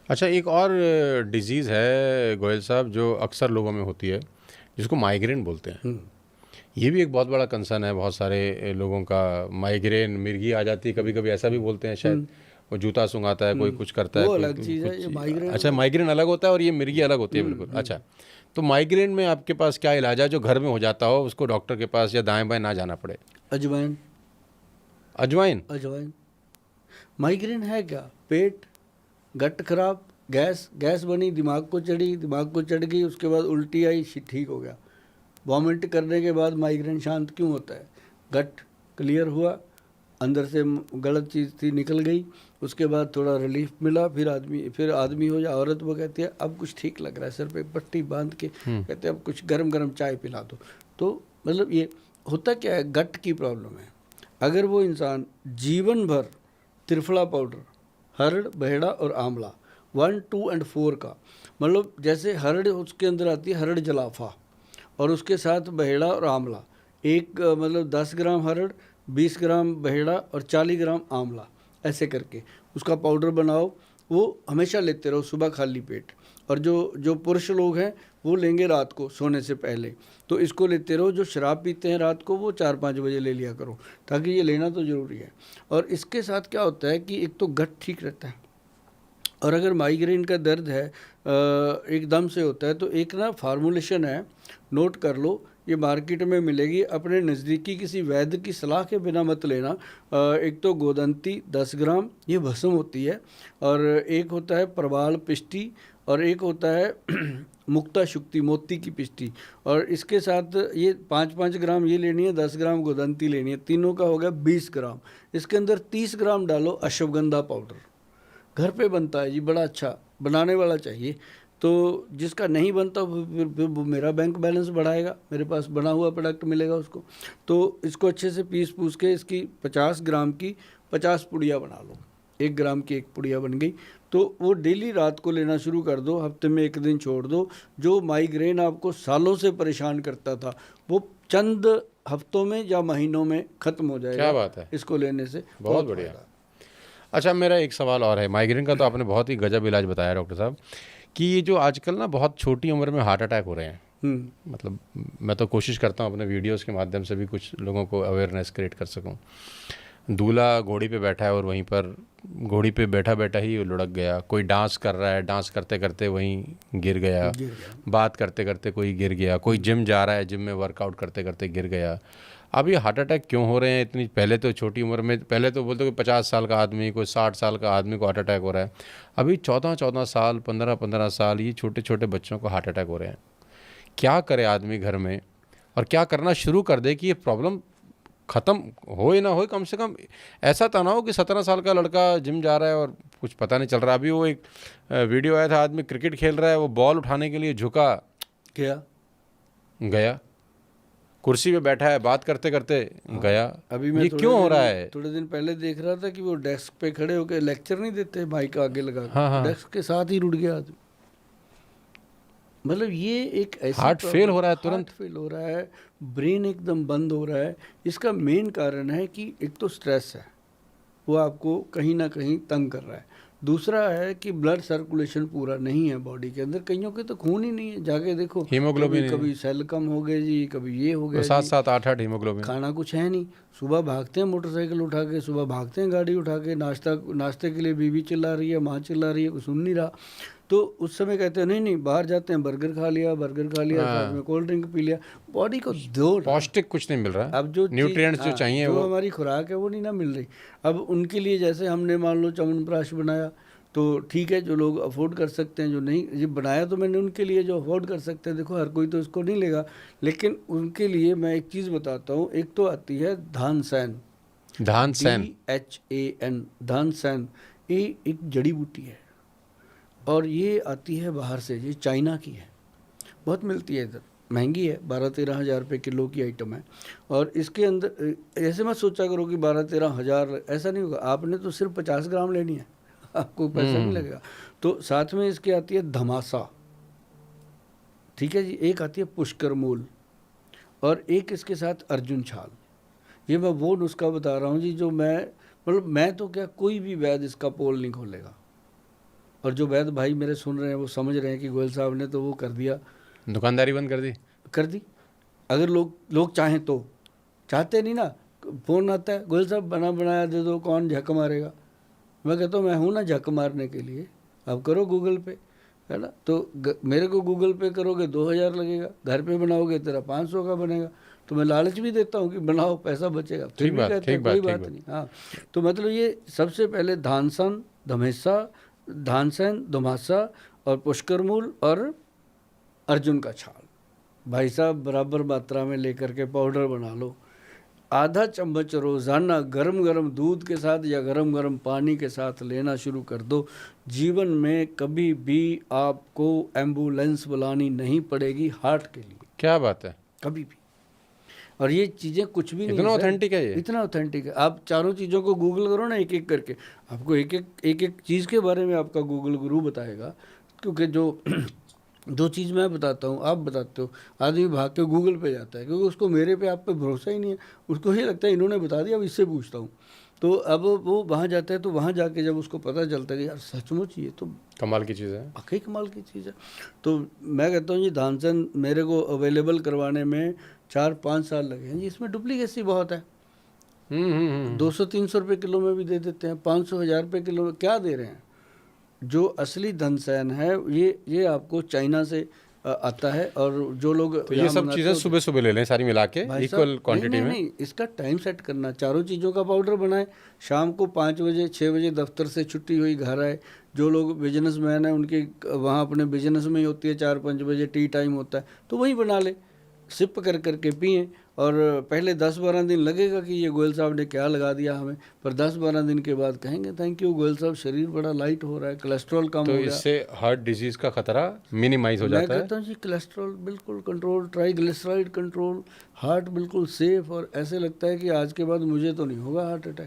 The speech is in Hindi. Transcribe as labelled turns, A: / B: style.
A: अच्छा, एक और डिजीज़ है गोयल साहब जो अक्सर लोगों में होती है, जिसको माइग्रेन बोलते हैं। ये भी एक बहुत बड़ा कंसर्न है बहुत सारे लोगों का। माइग्रेन, मिर्गी आ जाती है, कभी कभी ऐसा भी बोलते हैं शायद। वो जूता सूंघाता है, कोई कुछ करता है,
B: वो
A: कोई
B: अलग चीज़ है,
A: कुछ।
B: ये माइग्रेन
A: अच्छा,
B: अलग।
A: माइग्रेन अलग होता है और ये मिर्गी अलग होती है, बिल्कुल। अच्छा, तो माइग्रेन में आपके पास क्या इलाज है जो घर में हो जाता हो, उसको डॉक्टर के पास या दाएं बाएं ना जाना पड़े?
B: अजवाइन।
A: अजवाइन?
B: अजवाइन। माइग्रेन है क्या? पेट, गट खराब, गैस, गैस बनी, दिमाग को चढ़ी, दिमाग को चढ़ गई, उसके बाद उल्टी आई, ठीक हो गया। वॉमिट करने के बाद माइग्रेन शांत क्यों होता है? गट क्लियर हुआ, अंदर से गलत चीज़ थी निकल गई, उसके बाद थोड़ा रिलीफ मिला, फिर आदमी हो या औरत वो कहती है अब कुछ ठीक लग रहा है, सर पे पट्टी बांध के कहते हैं अब कुछ गरम गरम चाय पिला दो। तो मतलब ये होता क्या है, गट की प्रॉब्लम है। अगर वो इंसान जीवन भर त्रिफला पाउडर, हरड़, बहेड़ा और आंवला 1, 2 एंड 4 का, मतलब जैसे हरड़ उसके अंदर आती है हरड़ जलाफा, और उसके साथ बहेड़ा और आंवला, एक मतलब 10 ग्राम हरड़, 20 ग्राम बहेड़ा और 40 ग्राम आंवला, ऐसे करके उसका पाउडर बनाओ। वो हमेशा लेते रहो सुबह खाली पेट। और जो जो पुरुष लोग हैं वो लेंगे रात को सोने से पहले, तो इसको लेते रहो। जो शराब पीते हैं रात को वो 4-5 बजे ले लिया करो, ताकि ये लेना तो ज़रूरी है। और इसके साथ क्या होता है कि एक तो गट ठीक रहता है, और अगर माइग्रेन का दर्द है एकदम से होता है, तो एक ना फार्मूलेशन है, नोट कर लो, ये मार्केट में मिलेगी, अपने नज़दीकी किसी वैद्य की सलाह के बिना मत लेना। एक तो गोदंती 10 ग्राम, ये भस्म होती है, और एक होता है प्रवाल पिष्टी, और एक होता है मुक्ता शुक्ति, मोती की पिष्टी। और इसके साथ ये 5-5 ग्राम ये लेनी है, 10 ग्राम गोदंती लेनी है, तीनों का हो गया 20 ग्राम। इसके अंदर 30 ग्राम डालो अश्वगंधा पाउडर, घर पे बनता है जी, बड़ा अच्छा, बनाने वाला चाहिए। तो जिसका नहीं बनता फिर वो मेरा बैंक बैलेंस बढ़ाएगा, मेरे पास बना हुआ प्रोडक्ट मिलेगा उसको। तो इसको अच्छे से पीस पूस के इसकी 50 ग्राम की 50 पुड़िया बना लो, 1 ग्राम की 1 पुड़िया बन गई। तो वो डेली रात को लेना शुरू कर दो, हफ्ते में 1 दिन छोड़ दो। जो माइग्रेन आपको सालों से परेशान करता था वो चंद हफ्तों में या महीनों में ख़त्म हो
A: क्या
B: जाएगा
A: बात है,
B: इसको लेने से।
A: बहुत बढ़िया। अच्छा, मेरा एक सवाल और है। माइग्रेन का तो आपने बहुत ही गजब इलाज बताया डॉक्टर साहब, कि ये जो आजकल ना बहुत छोटी उम्र में हार्ट अटैक हो रहे हैं, मतलब मैं तो कोशिश करता हूँ अपने वीडियोस के माध्यम से भी कुछ लोगों को अवेयरनेस क्रिएट कर सकूँ। दूल्हा घोड़ी पे बैठा है और वहीं पर घोड़ी पे बैठा बैठा ही वो लुढ़क गया। कोई डांस कर रहा है, डांस करते करते वहीं गिर गया। बात करते करते कोई गिर गया। कोई जिम जा रहा है, जिम में वर्कआउट करते करते गिर गया। अब ये हार्ट अटैक क्यों हो रहे हैं इतनी पहले तो छोटी उम्र में? पहले तो बोलते कोई 50 साल का आदमी, कोई 60 साल का आदमी को हार्ट अटैक हो रहा है। अभी 14-14 साल, 15-15 साल, ये छोटे छोटे बच्चों को हार्ट अटैक हो रहे हैं। क्या करे आदमी घर में, और क्या करना शुरू कर दे कि ये प्रॉब्लम ख़त्म हो ही ना हो? कम से कम ऐसा तो ना हो कि 17 साल का लड़का जिम जा रहा है और कुछ पता नहीं चल रहा। अभी वो एक वीडियो आया था, आदमी क्रिकेट खेल रहा है, वो बॉल उठाने के लिए झुका,
B: क्या
A: गया। कुर्सी पे बैठा है, बात करते करते गया।
B: अभी मैं
A: ये क्यों हो रहा है?
B: थोड़े दिन पहले देख रहा था कि वो डेस्क पे खड़े होकर लेक्चर नहीं देते, माइक आगे लगा के,
A: हाँ हाँ,
B: डेस्क के साथ ही रुट गया आदमी। मतलब ये एक ऐसी
A: हार्ट फेल हो रहा है
B: हार्ट
A: तुरंत।
B: फेल हो रहा है, ब्रेन एकदम बंद हो रहा है। इसका मेन कारण है कि एक तो स्ट्रेस है, वो आपको कहीं ना कहीं तंग कर रहा है। दूसरा है कि ब्लड सर्कुलेशन पूरा नहीं है बॉडी के अंदर, कईयों के तो खून ही नहीं है, जाके देखो, कभी
A: हीमोग्लोबिन
B: कभी सेल कम हो गए जी, कभी ये हो गया जी।
A: 7-7, 8-8 हीमोग्लोबिन।
B: खाना कुछ है नहीं, सुबह भागते हैं मोटरसाइकिल उठा के, सुबह भागते हैं गाड़ी उठा के, नाश्ते के लिए बीवी चिल्ला रही है, माँ चिल्ला रही है, कुछ सुन नहीं रहा। तो उस समय कहते हैं नहीं नहीं, बाहर जाते हैं, बर्गर खा लिया, साथ में कोल्ड ड्रिंक पी लिया। बॉडी को दो
A: पौष्टिक कुछ नहीं मिल रहा,
B: अब जो
A: न्यूट्रिएंट्स जो चाहिए
B: जो
A: वो।
B: हमारी खुराक है वो नहीं ना मिल रही। अब उनके लिए जैसे हमने मान लो च्यवनप्राश बनाया, तो ठीक है, जो लोग अफोर्ड कर सकते हैं, जो नहीं, ये बनाया तो मैंने उनके लिए जो अफोर्ड कर सकते हैं। देखो हर कोई तो इसको नहीं लेगा, लेकिन उनके लिए मैं एक चीज़ बताता हूँ। एक तो आती है धान सैन,
A: धान सैन।
B: DHAN, धान सैन। ये एक जड़ी बूटी है, और ये आती है बाहर से, ये चाइना की है, बहुत मिलती है इधर, महंगी है, 12-13 हज़ार रुपये किलो की आइटम है। और इसके अंदर ऐसे मत सोचा करो कि 12-13 हज़ार, ऐसा नहीं होगा। आपने तो सिर्फ 50 ग्राम लेनी है, आपको पैसा नहीं लगेगा। तो साथ में इसके आती है धमासा, ठीक है जी, एक आती है पुष्कर मूल, और एक इसके साथ अर्जुन छाल। ये मैं वो नुस्खा बता रहा हूँ जी, जो मैं तो क्या, कोई भी वैद्य इसका पोल नहीं खोलेगा। और जो वैद्य भाई मेरे सुन रहे हैं वो समझ रहे हैं कि गोयल साहब ने तो वो कर दिया,
A: दुकानदारी बंद कर दी।
B: अगर लोग चाहें तो, चाहते नहीं ना, फ़ोन आता है गोयल साहब बना बनाया दे दो, कौन झक मारेगा। मैं कहता हूँ मैं हूँ ना झक मारने के लिए, आप करो गूगल पे, है ना। तो मेरे को गूगल पे करोगे 2000 लगेगा, घर पे बनाओगे तेरा 500 का बनेगा। तो मैं लालच भी देता हूँ कि बनाओ, पैसा बचेगा, फिर भी कहते हैं कोई बात नहीं। हाँ, तो मतलब ये सबसे पहले धानसन, धमेसा, धानसन, धमासा और पुष्करमूल और अर्जुन का छाल, भाई साहब बराबर मात्रा में लेकर के पाउडर बना लो। आधा चम्मच रोज़ाना गरम गरम दूध के साथ या गरम गरम पानी के साथ लेना शुरू कर दो। जीवन में कभी भी आपको एम्बुलेंस बुलानी नहीं पड़ेगी हार्ट के लिए।
A: क्या बात है,
B: कभी भी। और ये चीज़ें कुछ भी नहीं,
A: इतना ऑथेंटिक है ये,
B: इतना ऑथेंटिक है। आप चारों चीज़ों को गूगल करो ना एक एक करके, आपको एक एक चीज़ के बारे में आपका गूगल गुरु बताएगा। क्योंकि जो चीज़ मैं बताता हूँ आप बताते हो, आदमी भाग के गूगल पे जाता है क्योंकि उसको मेरे पे आप पे भरोसा ही नहीं है, उसको ये लगता है इन्होंने बता दिया अब इससे पूछता हूँ। तो अब वो वहाँ जाता है, तो वहाँ जाके जब उसको पता चलता है कि यार सचमुच ये तो
A: कमाल की चीज़ है,
B: वाकई कमाल की चीज़ है। तो मैं कहता हूँ जी धानसन मेरे को अवेलेबल करवाने में 4-5 साल लगे हैं जी। इसमें डुप्लीकेसी बहुत है। 200-300 रुपये किलो में भी दे देते हैं, 500-1000 रुपये किलो में क्या दे रहे हैं। जो असली धनसैन है ये आपको चाइना से आता है। और जो लोग
A: तो ये सब चीज़ें सुबह सुबह ले लें सारी मिला के इक्वल क्वांटिटी में।
B: नहीं, इसका टाइम सेट करना, चारों चीज़ों का पाउडर बनाए, शाम को 5 बजे 6 बजे दफ्तर से छुट्टी हुई घर आए। जो लोग बिजनेसमैन हैं उनकी वहाँ अपने बिजनेस में ही होती है, 4-5 बजे टी टाइम होता है, तो वही बना ले, सिप कर करके पिए। और पहले 10-12 दिन लगेगा कि ये गोयल साहब ने क्या लगा दिया हमें, पर 10-12 दिन के बाद कहेंगे थैंक यू गोयल साहब, शरीर बड़ा लाइट हो रहा है, कोलेस्ट्रॉल कम हो गया।
A: तो इससे हार्ट डिजीज का खतरा मिनिमाइज हो जाता है।
B: मैं कहता हूँ जी कोलेस्ट्रॉल बिल्कुल कंट्रोल, ट्राइग्लिसराइड कंट्रोल, हार्ट बिल्कुल सेफ। और ऐसे लगता है कि आज के बाद मुझे तो नहीं होगा हार्ट अटैक।